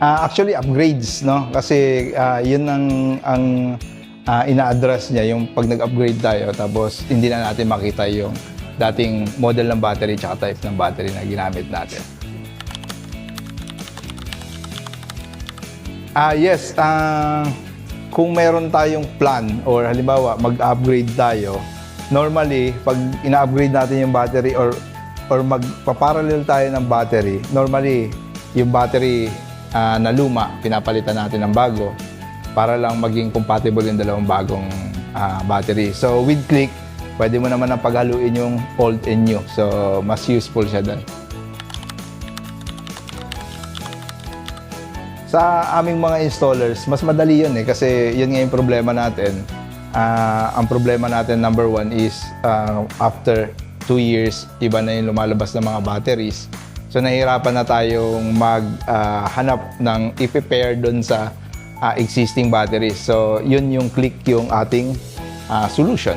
Actually, upgrades, no? Kasi yun ang ina-address niya, yung pag nag-upgrade tayo, tapos hindi na natin makita yung dating model ng battery tsaka type ng battery na ginamit natin. Yes, kung meron tayong plan or halimbawa mag-upgrade tayo, normally, pag ina-upgrade natin yung battery or magpa-parallel tayo ng battery, normally, yung battery na luma, pinapalitan natin ng bago para lang maging compatible yung dalawang bagong battery. So, with Click, pwede mo naman ang paghaluin yung old and new. So, mas useful siya doon. Sa aming mga installers, mas madali yun kasi yun nga yung problema natin. Ang problema natin, number one, is after 2 years, iba na yung lumalabas ng mga batteries. So, nahihirapan na tayong maghanap ng i-pair doon sa existing batteries. So, yun yung Click yung ating solution.